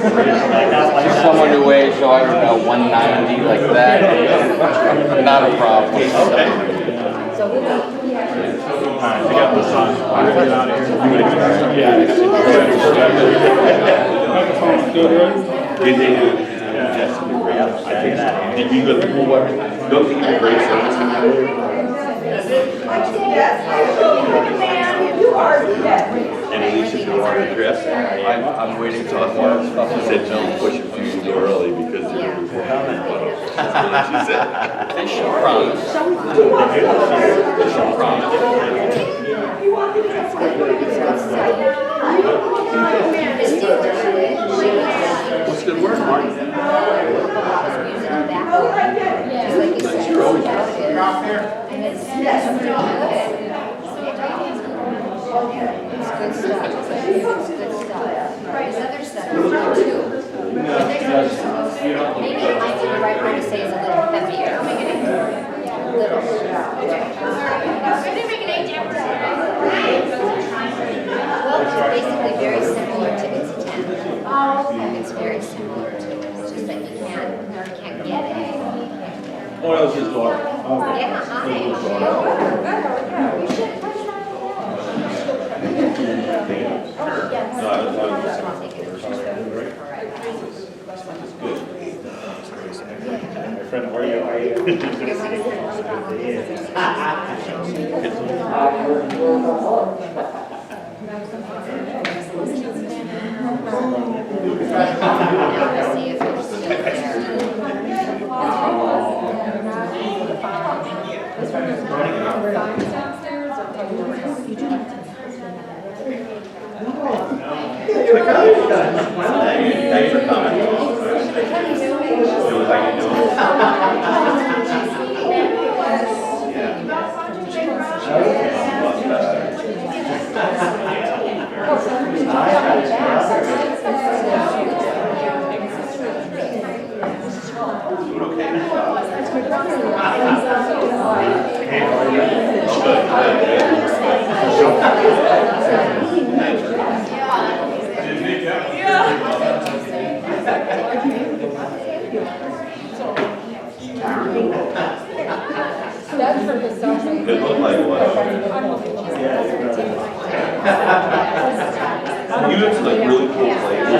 Someone who weighs, so I don't know, 190 like that, not a problem. Okay. Alright, we got this on. I'm gonna get out of here. Did they do? Jessica, great. I think so. Did you go to the pool? Don't think you did great service. And Alicia, you are dressed. I'm waiting She said, don't push it too early because they're going to be coming. That's what she said. They should promise. They should promise. What's good work, Mark? It's good stuff. It's good stuff. There's other stuff too. Maybe it might be the right word to say is a little heavier. Little. Well, it's basically very similar to it's 10. It's very similar to it. It's just that you can't get it. Oh, that was his daughter. Yeah, hi. My friend, how are you? See if it's still Thanks for coming. Feels like you're doing It looked like what? You went to like really cool places.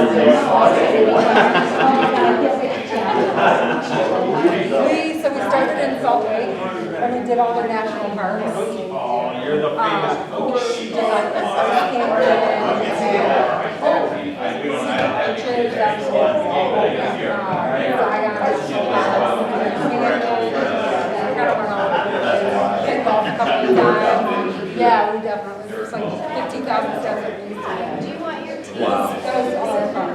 So we started in Salt Lake, and we did all the national parks. You're the famous coach. We did like the South Canyon, Beaches, yeah, we definitely, there's like 15,000 steps at least. Do you want your tea? Wow. That was all fun.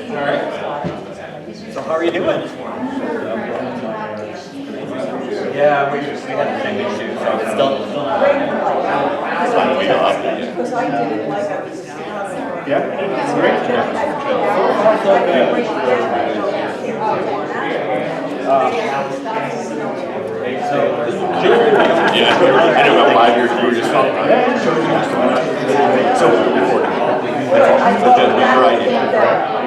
All right. So how are you doing? Yeah, we had the same issue, so it's still it's fine, we don't have to. Yeah, that's great. Yeah, I know about 5 years, we were just talking about it. So, recording. So then we write it.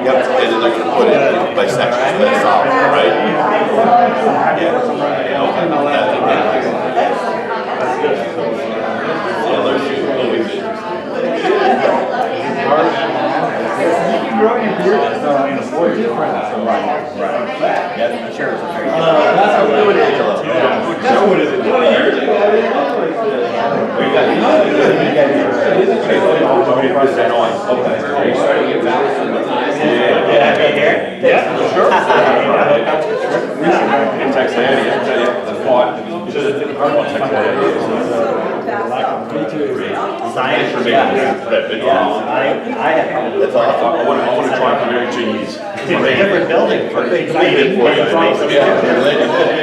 Yep, and then they're gonna put it by sections, that's all, right? Yeah, okay, that's okay. Yeah, they're shooting movies. You grow your beard in a boy different. Right. Yeah, sure. That's how we would Angela. So what is it? 20 years ago. We got okay. Are you starting to get back? Yeah, Sure. In Texas, the fought. Science for me. That's awesome. I have. That's awesome. I want to try for very cheese. It's a different building for Made it for you.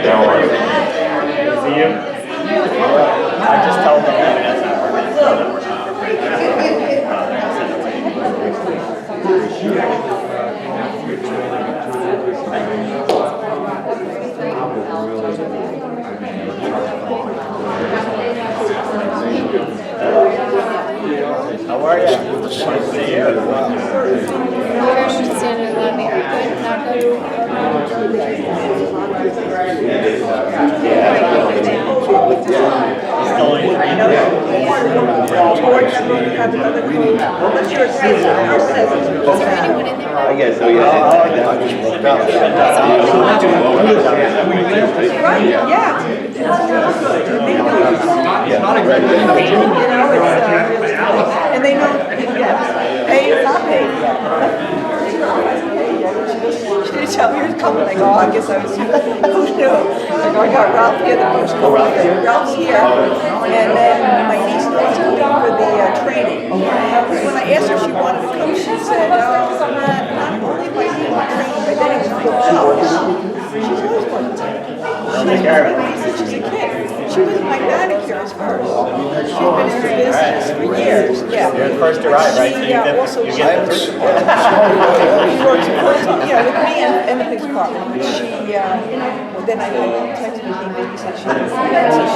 How are you? See you. I just told them that that's not working. It's not working for free. How are you? Christian Standard Levy, are good, not good? Still only 3 What's your says? Yours says. Is there anyone in there? I guess so, yeah. I just looked up. Right, yeah. They know, and they know, yeah, pay is not paid. She didn't tell me it was coming. I go, oh, I guess I was, who knew? I go, I got Ralph here, the first couple of days. Ralph's here, and then my niece was coming for the training. Because when I asked her if she wanted to come, she said, not only if I need my training, but then it's booked out. She's always wanted to. She's a kid. She was my manicurist first. She's been in the business for years. Yeah. You're the first to ride, right? So you get also you get the first. she works full-time, with me and the police department. But she, then I texted her, maybe said so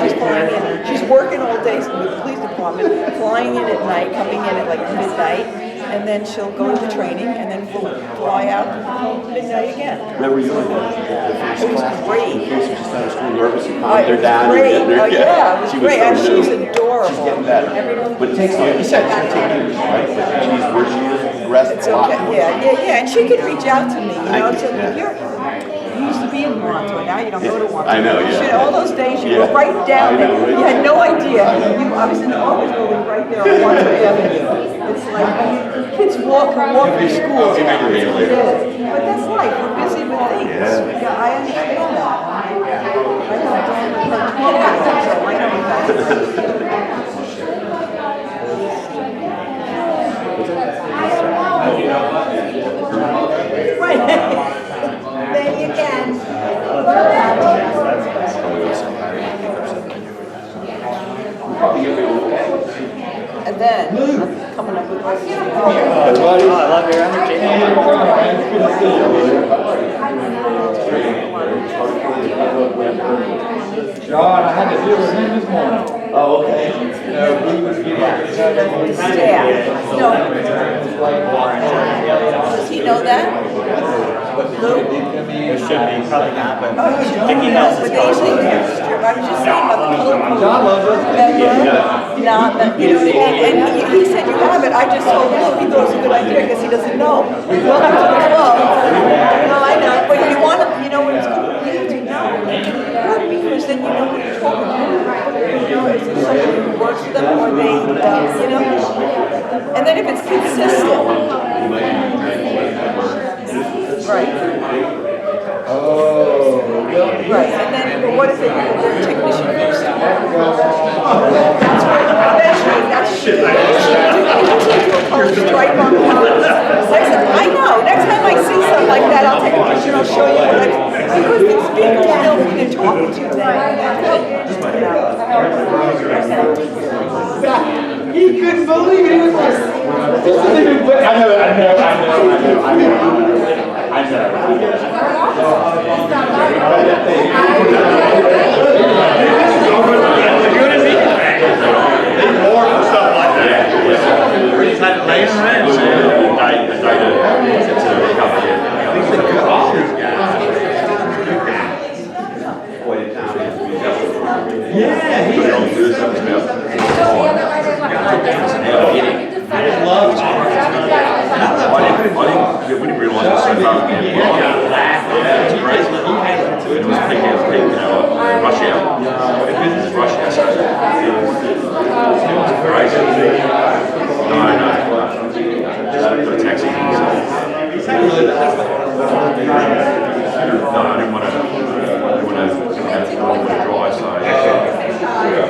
she's flying in. She's working all day with the police department, flying in at night, coming in at like midnight, and then she'll go to the training, and then we'll fly out midnight again. Remember you were the It was great. in case you just started school nervous, you Oh, calmed her down. great. and Oh, yeah, it was she great. And so she's new. adorable. She's getting better. But it takes, like you said, it's gonna take years, right? But she's where she is, progressed It's a lot. okay. Yeah. And she could reach out to me, you know. I So can, you used to be in Montauk, now you don't go to Montauk. I know, yeah. She, all those days you Yeah. were right down I there. know, right? You had no idea. I was in the office building right there on Montauk Avenue. It's like kids walk from school. It is. But that's life. We're busy with things. Yeah, I understand that. I know Dan with her 12-year-old, so I know that. Right. Then you can. And then, I'm coming up with Oh, I love your energy. John, I had to deal with him this morning. Oh, okay. He was getting staff. No. Does he know that? Lou? There should be, probably not, but Oh, you should Vicky know, knows but it's they usually do. I was just saying about the color code. John loves us. Not that, you know, and he said you have it, I just told Lou, he thought it was a good idea because he doesn't know. Welcome to the club. No, I know, but you want to, you know what it's good, you need to know. Good, because then you know what you're talking about. You know, is it somebody who works for them or they, you know? And then if it's consistent. Right. Oh. Right, and then what if they get a technician first? That's right, eventually, that's shit. Stripe on the top. I know, next time I see something like that, I'll take a picture and I'll show you what I, because these people know who they're talking to then. He couldn't believe it. He was like, this isn't even, I know. More for stuff like that. We just had it laying around. Yeah, he We didn't realize it was so far. It's crazy. It was peak, rush hour. It's rush hour. It's crazy. No. Got a taxi. No, I didn't want to drive, so yeah,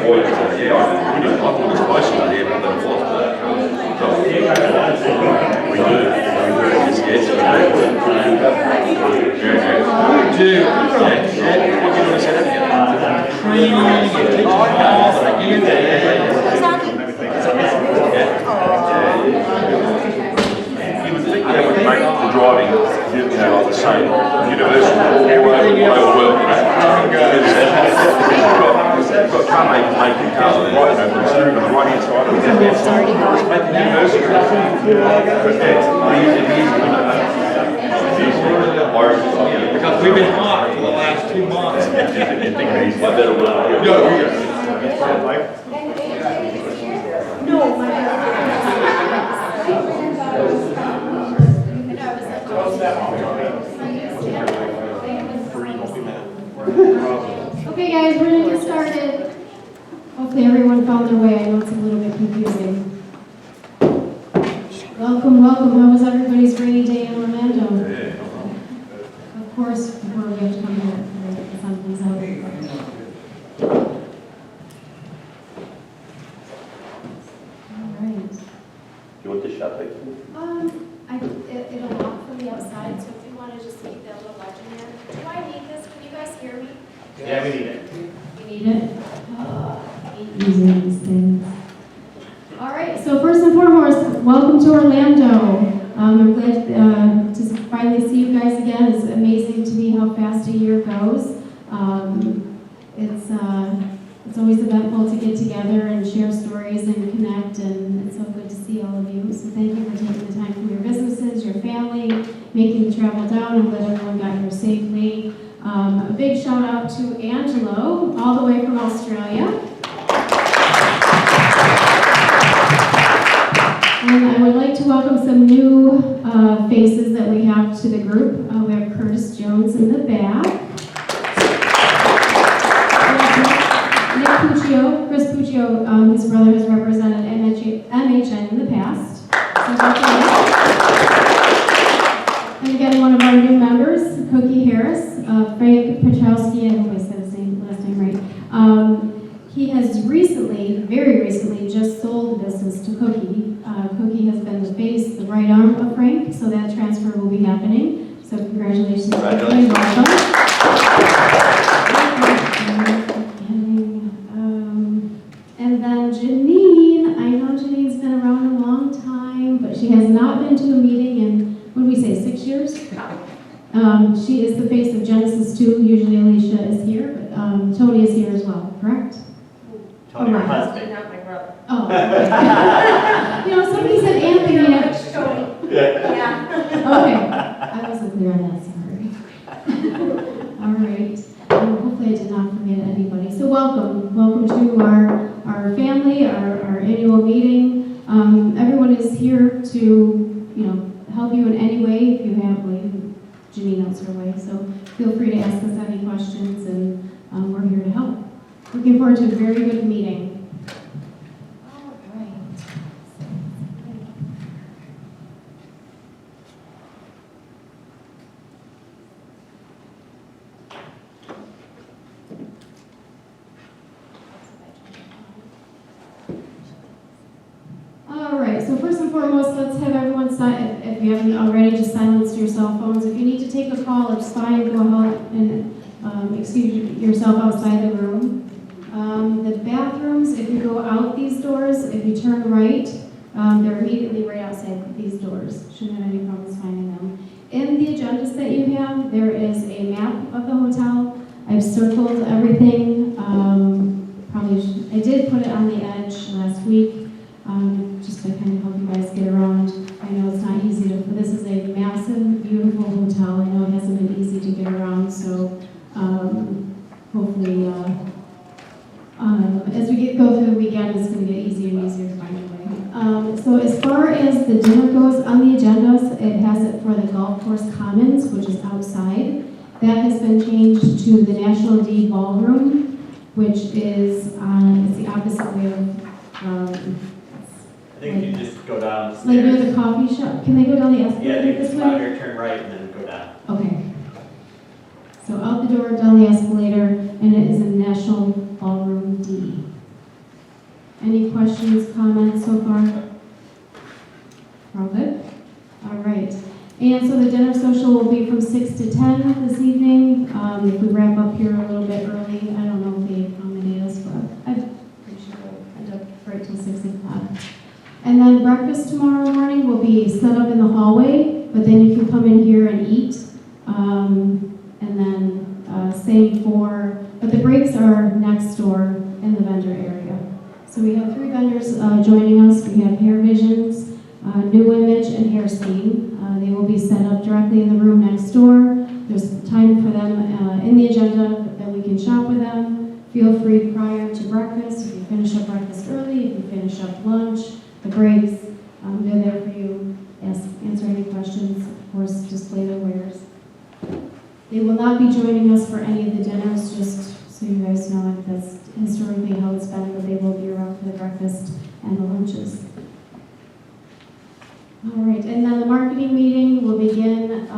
we didn't like all this close to there, but then it was. So, we do. Yes, we do. Yeah. What can we say that? Training, you teach all that I give you. You would think that would make the driving didn't have the sign, university. Everything else. I will. But Tom, I can tell you, I'm sitting on the right hand side of the university. Because we've been hot for the last 2 months. I better run here. Okay, guys, we're gonna get started. Hopefully everyone found their way. I know it's a little bit confusing. Welcome, welcome. How was everybody's rainy day in Orlando? Of course, before we have to come here, the sun comes out. All right. You want this shot, please? It'll lock from the outside, so if you want to just keep that little legend there. Do I need this? Can you guys hear me? Yeah, we need it. You need it? Hate using these things. All right, so first and foremost, welcome to Orlando. I'm glad to finally see you guys again. It's amazing to me how fast a year goes. It's always eventful to get together and share stories and connect, and it's so good to see all of you. So thank you for taking the time from your businesses, your family, making the travel down. I'm glad everyone got here safely. A big shout out to Angelo, all the way from Australia. And I would like to welcome some new faces that we have to the group. We have Curtis Jones in the back. Nick Puccio, Chris Puccio, his brother has represented MHN in the past. So and again, one of our new members, Cookie Harris, Frank Petrowski, I hope I said his last name right. He has very recently, just sold the business to Cookie. Cookie has been the face, the right arm of Frank, so that transfer will be happening. So congratulations. Congratulations. And then Janine, I know Janine's been around a long time, but she has not been to a meeting in, what did we say, 6 years? She is the face of Genesis 2. Usually Alicia is here, but Tony is here as well, correct? Tony, your Right. husband. Not my brother. Oh, okay. You know, somebody said Anthony. Yeah. Okay, I wasn't clear on that, sorry. All right, hopefully I did not forget anybody. So welcome to our family, our annual meeting. Everyone is here to, help you in any way if you have, Janine knows her way. So feel free to ask us any questions, and we're here to help. Looking forward to a very good meeting. All right. All right, so first and foremost, let's have everyone if you haven't already, just silence your cell phones. If you need to take a call, it's fine, go ahead and excuse yourself outside the room. The bathrooms, if you go out these doors, if you turn right, they're immediately right outside these doors. Shouldn't have any problems finding them. In the agendas that you have, there is a map of the hotel. I've circled everything. I did put it on the edge last week, just to kind of help you guys get around. I know it's not easy but this is a massive, beautiful hotel. I know it hasn't been easy to get around, so hopefully, as we go through the weekend, it's going to get easier and easier to find your way. So as far as the dinner goes on the agendas, it has it for the Golf Course Commons, which is outside. That has been changed to the National D Ballroom, which is it's the opposite way of. I think you just go down the Like near stairs. the coffee shop. Can they go down the Yeah, escalator you this just come out way? here, turn right, and then go down. Okay. So out the door, down the escalator, and it is in National Ballroom D. Any questions, comments so far? All good? All right. And so the dinner social will be from 6 to 10 this evening. If we wrap up here a little bit early, I don't know if they accommodate us, but I'm pretty sure we'll end up right till 6 o'clock. And then breakfast tomorrow morning will be set up in the hallway. but then you can come in here and eat. And then same for, but the breaks are next door in the vendor area. So we have 3 vendors joining us. We have Hair Visions, New Image, and Hair Scheme. They will be set up directly in the room next door. There's time for them in the agenda that we can shop with them. Feel free prior to breakfast, if you finish up breakfast early, if you finish up lunch, the breaks, they're there for you. Answer any questions, of course, display their wares. They will not be joining us for any of the dinners, just so you guys know if that's historically how it's been, but they will be around for the breakfast and the lunches. All right, and then the marketing meeting will begin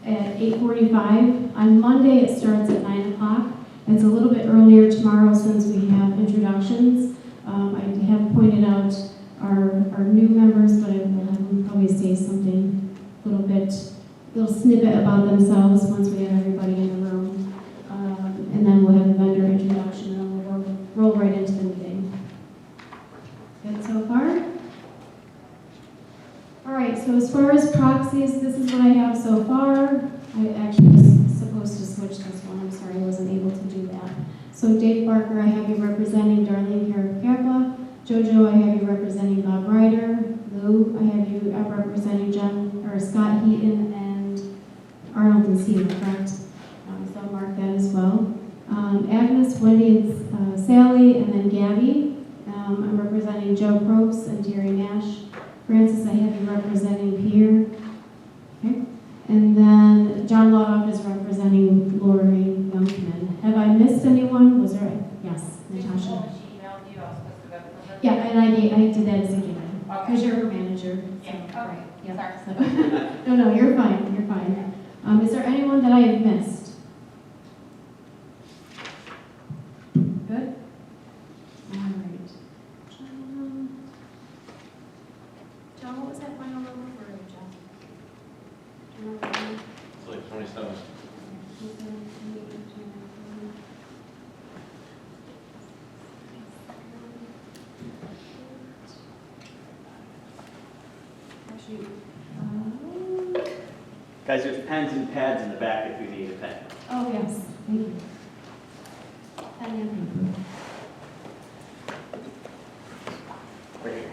at 8:45. On Monday, it starts at 9 o'clock. It's a little bit earlier tomorrow since we have introductions. I have pointed out our new members, but I will have them probably say something a little snippet about themselves once we have everybody in the room. And then we'll have a vendor introduction and we'll roll right into the meeting. Good so far? All right, so as far as proxies, this is what I have so far. I actually was supposed to switch this one. I'm sorry I wasn't able to do that. So Dave Barker, I have you representing Darlene Carapapa. Jojo, I have you representing Bob Ryder. Lou, I have you representing Scott Heaton and Arnold and Seaver, correct? So I'll mark that as well. Agnes, Wendy, and Sally, and then Gabby. I'm representing Joe Probst and Terry Nash. Francis, I have you representing Pierre. Okay. And then John Laudoff is representing Lori Youngman. Have I missed anyone? Was there? Yes, Natasha. Yeah, and I did that as a given. Because you're her manager. Yeah. So, right. Yeah. Sorry. So, no, you're fine. You're fine. Is there anyone that I have missed? Good? All right. John, what was that final number for you, John? It's like 27. Actually, Guys, there's pens and pads in the back if you need a pen. oh, yes, thank you. Pen and paper.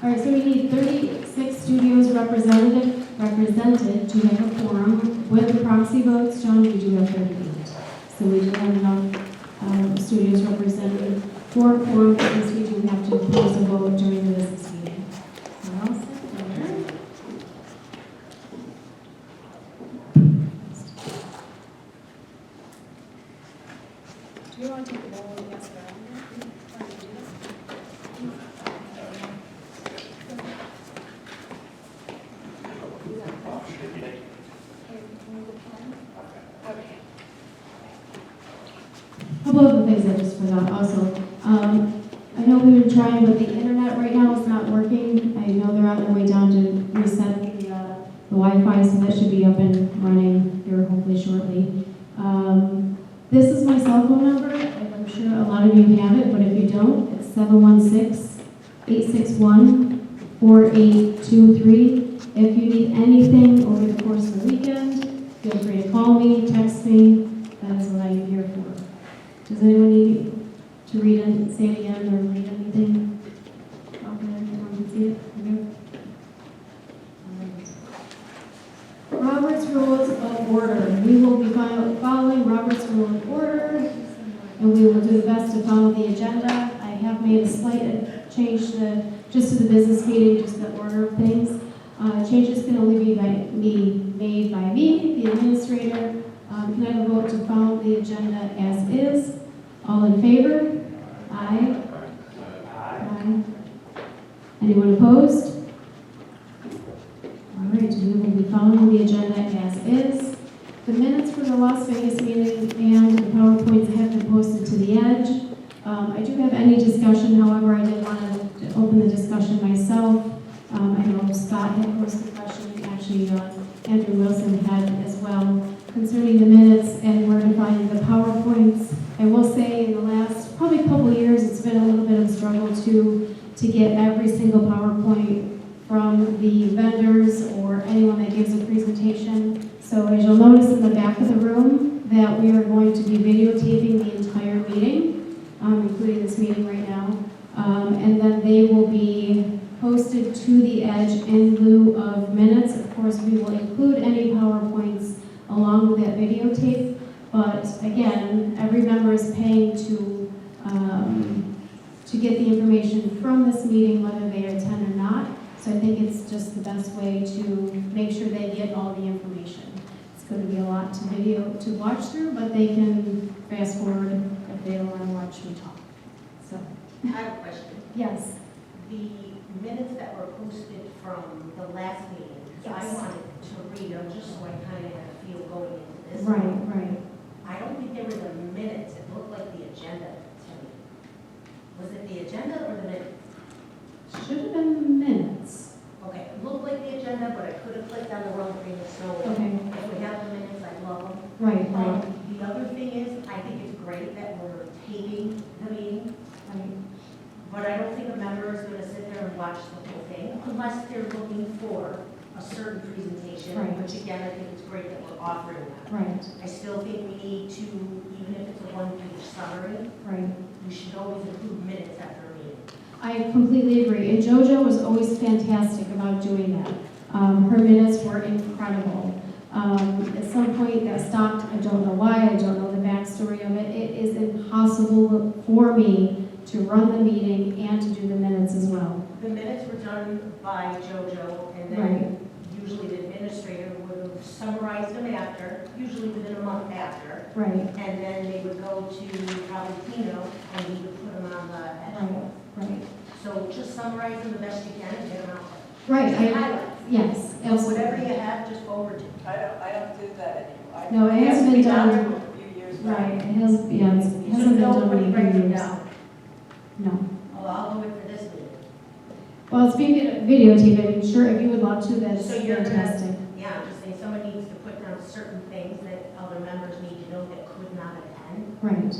All right, so we need 36 studios represented to have a quorum. With the proxy votes, John, we do have 38. So we do have enough studios represented for a quorum because we do have to close a vote during the business meeting. So I'll set there. Do you want to take a roll of yes or no? A couple of the things I just forgot also. I know we've been trying, but the internet right now is not working. I know they're on their way down to reset the Wi-Fi, so that should be up and running here hopefully shortly. This is my cell phone number. I'm sure a lot of you have it, but if you don't, it's 716-861-4823. If you need anything over the course of the weekend, feel free to call me, text me. That is what I am here for. Does anyone need to read and say it again or read anything? Out there, everyone can see it? Okay. All right. Robert's Rules of Order. We will be following Robert's Rule of Order, and we will do the best to follow the agenda. I have made a slight change just to the business meeting, just the order of things. Changes can only be made by me, the administrator. Can I have a vote to follow the agenda as is? All in favor? Aye. Aye. Anyone opposed? All right, we will be following the agenda as is. The minutes for the Las Vegas meeting and the PowerPoints have been posted to the Edge. I do have any discussion, however, I did want to open the discussion myself. I know Scott had posed the question, actually Andrew Wilson had as well, concerning the minutes and where to find the PowerPoints. I will say in the last probably couple years, it's been a little bit of a struggle to get every single PowerPoint from the vendors or anyone that gives a presentation. So as you'll notice in the back of the room, that we are going to be videotaping the entire meeting, including this meeting right now. And then they will be posted to the Edge in lieu of minutes. Of course, we will include any PowerPoints along with that videotape. But again, every member is paying to get the information from this meeting, whether they attend or not. So I think it's just the best way to make sure they get all the information. It's going to be a lot to watch through, but they can fast forward if they don't want to watch me talk. So, I have a question. yes. The minutes that were posted from the last meeting, because I Yes. wanted to read them just so I kind of had a feel going into this. Right. I don't think they were the minutes, it looked like the agenda to me. Was it the agenda or the minutes? Should have been the minutes. Okay, it looked like the agenda, but I could have clicked on the wrong thing, so Okay. if we have the minutes, I love them. Right. The other thing is, I think it's great that we're taping the meeting, Right. but I don't think a member is gonna sit there and watch the whole thing unless they're looking for a certain presentation, Right. which again, I think it's great that we're offering that. Right. I still think we need to, even if it's a one-page summary, Right. we should always include minutes after a meeting. I completely agree. And JoJo was always fantastic about doing that. Her minutes were incredible. At some point that stopped. I don't know why. I don't know the backstory of it. It is impossible for me to run the meeting and to do the minutes as well. The minutes were done by JoJo, and then usually the administrator would have summarized them after, usually within a month after. Right. And then they would go to probably Tino, and he would put them on the edge. Right. So just summarize them the best you can and get them out Right. there. Highlights. Yes. And whatever you have, just forward to. I don't do that anymore. No, it hasn't been done. A few years back. Right. It has. Yeah. It hasn't been done Nobody in write them years. down. No. Oh, I'll do it for this meeting. Well, it's being videotaped. I mean, sure, if you would love to, that's So you're fantastic. Yeah, I'm just saying, someone needs to put down certain things that other members need to know that could not attend. Right.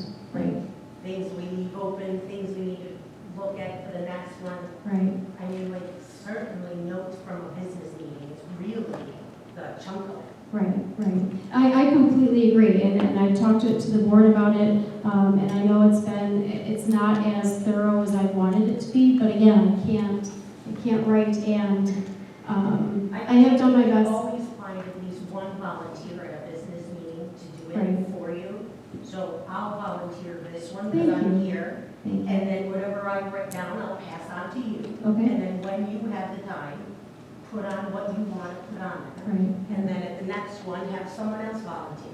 Things we leave open, things we need to look at for the next one. Right. I mean, like, certainly notes from a business meeting is really the chunk of it. Right. I completely agree, and I've talked to the board about it, and I know it's not as thorough as I wanted it to be, but again, I can't write, and I have done my You best. always find at least one volunteer at a business meeting to do it Right. for you. So I'll volunteer this one Thank because I'm you. here, Thank you. and then whatever I write down, I'll pass on to you. Okay. And then when you have the time, put on what you want to put on there. Right. And then at the next one, have someone else volunteer.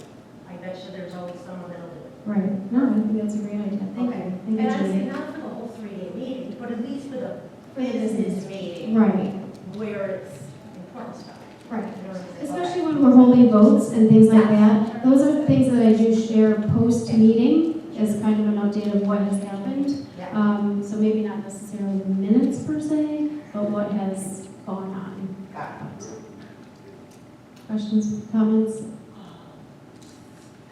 I bet you there's always someone that'll do it. Right. No, I think that's a great idea. Thank Okay. you. And Thank I'd you, say Judy. not for the whole 3-day meeting, but at least for the For the business meeting. Right. Where it's important stuff. Right. You know what I'm saying? Especially when we're holding votes and things like that. Those are things that I do share post-meeting as kind of an update of what has happened. Yeah. So maybe not necessarily the minutes per se, but what has gone on. Got it. Questions, comments?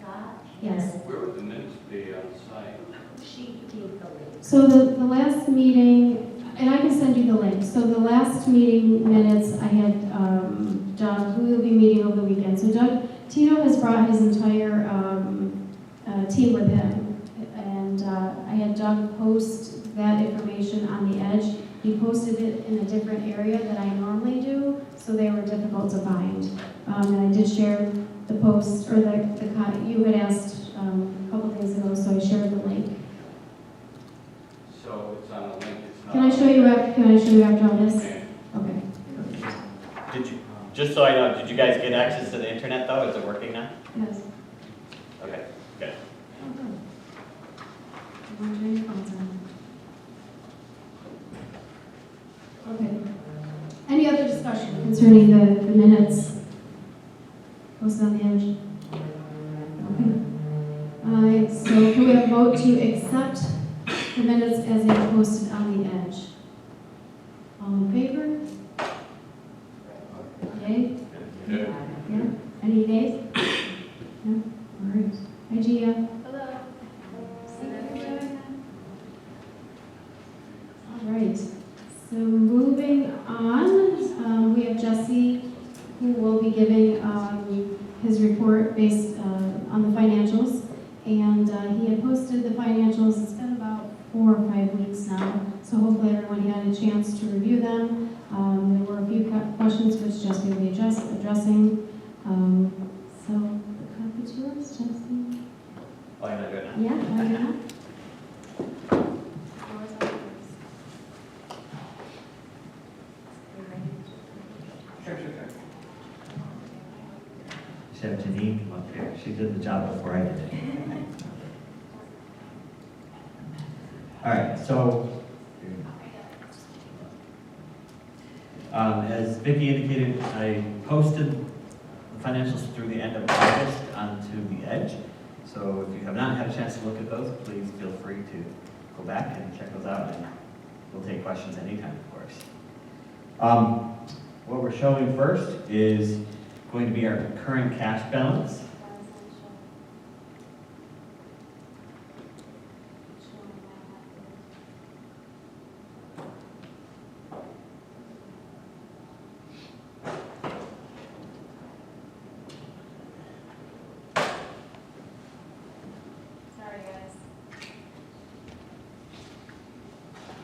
Scott? Yes. Where would the minutes be on site? She gave the link. So the last meeting, and I can send you the link. So the last meeting minutes, I had Doug, who will be meeting over the weekend. So Tino has brought his entire team with him. And I had Doug post that information on the Edge. He posted it in a different area than I normally do, so they were difficult to find. And I did share the post, or you had asked a couple days ago, so I shared the link. So it's on the link, it's not. Can I show you after all this? Okay. Okay. Did you, just so I know, did you guys get access to the internet though? Is it working now? Yes. Okay, good. Okay. Any other discussion concerning the minutes posted on the Edge? Okay. So can we have a vote to accept the minutes as they are posted on the Edge? All in favor? Yay? Yeah. Yeah? Any nays? No? All right. Hi, Gia. Hello. All right. So moving on Jesse, who will be giving his report based on the financials. And he had posted the financials. It's been about 4 or 5 weeks now, so hopefully everyone had a chance to review them. There were a few questions which Jesse will be addressing. So the copy's yours, Jesse. Oh, you're not doing that? Yeah, can I do that? Sure. Should have Janine come up here. She did the job before I did it. All right, so as Vicki indicated, I posted the financials through the end of August onto the Edge. So if you have not had a chance to look at those, please feel free to go back and check those out, and we'll take questions anytime, of course. What we're showing first is going to be our current cash balance.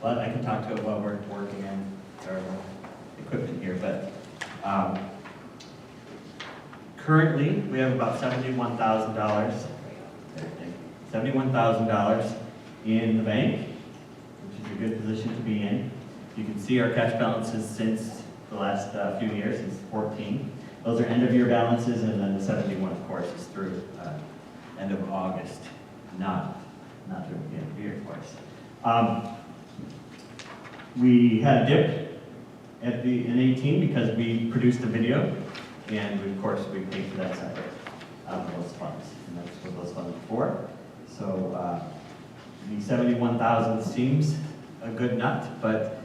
Well, I can talk to it while we're working on our equipment here, but currently we have about $71,000 in the bank, which is a good position to be in. You can see our cash balances since the last few years, since 14. Those are end of year balances, and then the 71, of course, is through end of August, not through the end of the year, of course. We had a dip in 18 because we produced a video, and of course we paid for that separate out of those funds, and that's what those funds are for. So the 71,000 seems a good nut, but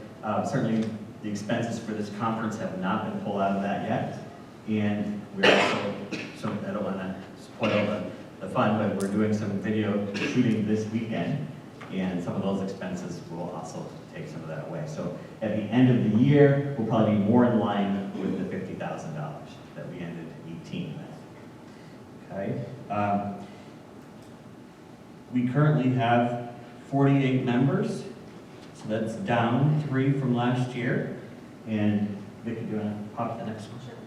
certainly the expenses for this conference have not been pulled out of that yet. And we're also, so I don't want to spoil the fun, but we're doing some video shooting this weekend, and some of those expenses will also take some of that away. So at the end of the year, we'll probably be more in line with the $50,000 that we ended 18 with. Okay. We currently have 48 members, so that's down 3 from last year. And Vicki, do you want to pop the next one? Sure.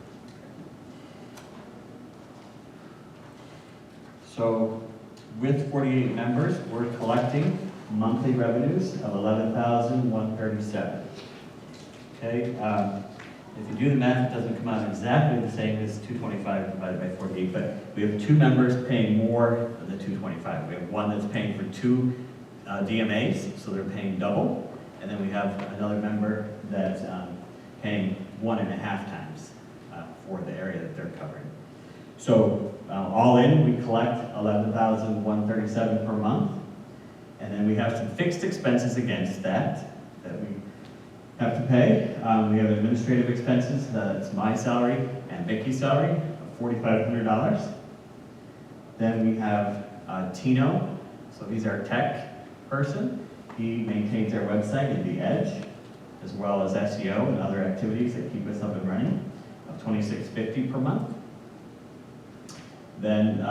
So with 48 members, we're collecting monthly revenues of $11,137. Okay, if you do the math, it doesn't come out exactly the same as 225 divided by 48, but we have 2 members paying more than the 225. We have one that's paying for 2 DMAs, so they're paying double, and then we have another member that's paying 1.5 times for the area that they're covering. So all in, we collect $11,137 per month. And then we have some fixed expenses against that we have to pay. We have administrative expenses, that's my salary and Vicki's salary, of $4,500. Then we have Tino, so he's our tech person. He maintains our website and the Edge, as well as SEO and other activities that keep us up and running, of $2,650 per month. Then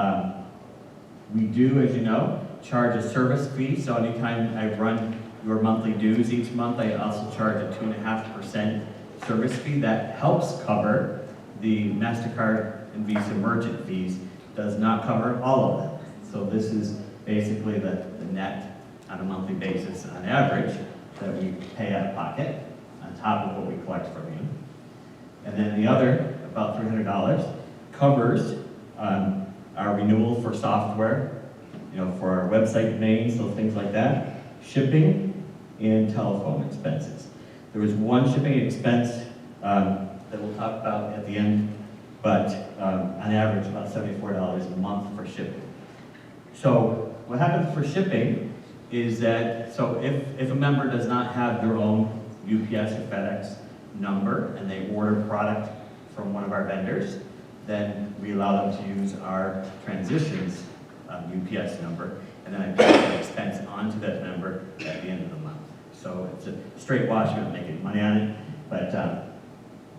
we do, as you know, charge a service fee. So anytime I run your monthly dues each month, I also charge a 2.5% service fee. That helps cover the MasterCard and Visa merchant fees, does not cover all of them. So this is basically the net on a monthly basis on average that we pay out of pocket on top of what we collect from you. And then the other, about $300, covers our renewal for software, for our website domains, those things like that, shipping, and telephone expenses. There was one shipping expense that we'll talk about at the end, but on average about $74 a month for shipping. So what happens for shipping is that, so if a member does not have their own UPS or FedEx number and they order product from one of our vendors, then we allow them to use our transitions UPS number, and then I pass the expense onto that member at the end of the month. So it's a straight wash, we don't make any money on it, but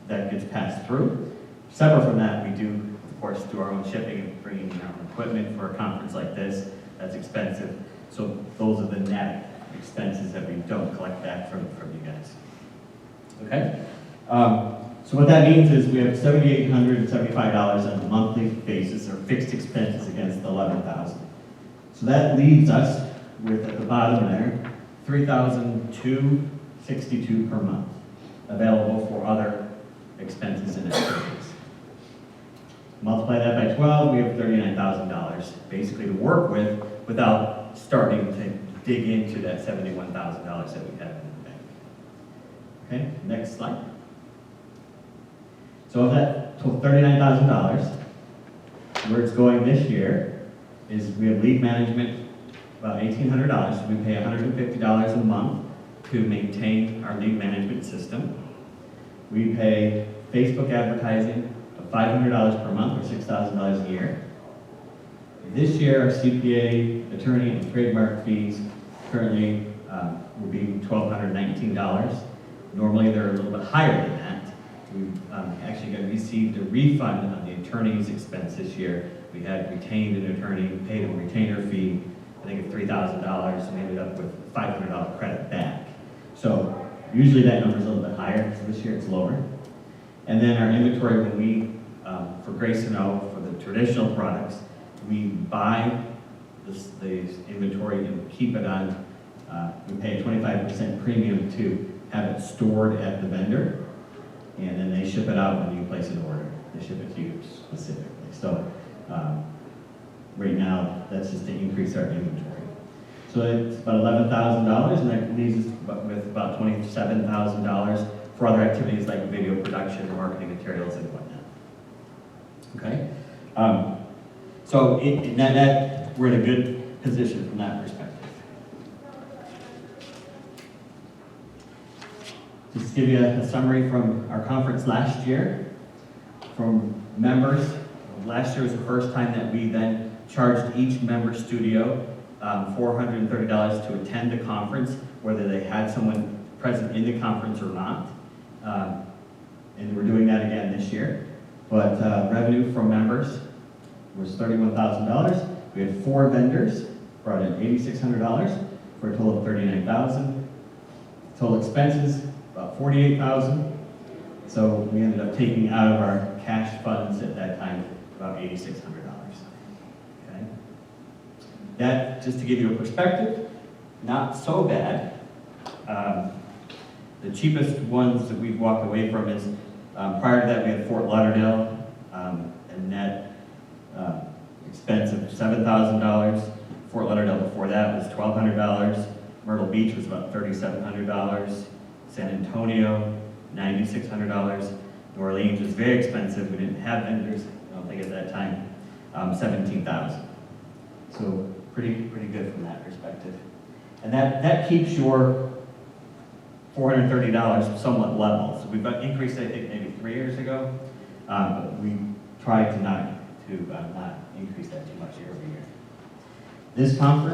that gets passed through. Separate from that, we do, of course, do our own shipping and bringing in our own equipment for a conference like this. That's expensive. So those are the net expenses that we don't collect back from you guys. Okay? So what that means is we have $7,875 on a monthly basis, or fixed expenses against the $11,000. So that leaves us with, at the bottom there, $3,262 per month available for other expenses and activities. Multiply that by 12, we have $39,000 basically to work with without starting to dig into that $71,000 that we have in the bank. Okay, next slide. So of that $39,000, where it's going this year is we have lead management, about $1,800. We pay $150 a month to maintain our lead management system. We pay Facebook advertising of $500 per month, or $6,000 a year. This year, our CPA, attorney, and trademark fees currently will be $1,219. Normally, they're a little bit higher than that. We've actually received a refund on the attorney's expense this year. We had retained an attorney, paid a retainer fee, I think of $3,000, and we ended up with a $500 credit back. So usually that number is a little bit higher, so this year it's lower. And then our inventory, when we, for Grace to Know, for the traditional products, we buy the inventory and keep it on, we pay a 25% premium to have it stored at the vendor, and then they ship it out when you place an order. They ship it to you specifically. So right now, that's just to increase our inventory. So it's about $11,000, and that leaves us with about $27,000 for other activities like video production, marketing materials, and whatnot. Okay? So in that, we're in a good position from that perspective. Just to give you a summary from our conference last year. From members, last year was the first time that we then charged each member studio $430 to attend the conference, whether they had someone present in the conference or not. And we're doing that again this year. But revenue from members was $31,000. We had 4 vendors, brought in $8,600 for a total of $39,000. Total expenses, about $48,000. So we ended up taking out of our cash funds at that time about $8,600. Okay? That, just to give you a perspective, not so bad. The cheapest ones that we've walked away from is, prior to that we had Fort Lauderdale, and net expense of $7,000. Fort Lauderdale before that was $1,200. Myrtle Beach was about $3,700. San Antonio, $9,600. New Orleans was very expensive. We didn't have vendors, I don't think at that time. $17,000. So pretty good from that perspective. And that keeps your $430 somewhat level. So we've increased, I think, maybe 3 years ago, but we tried to not increase that too much year over year. This conference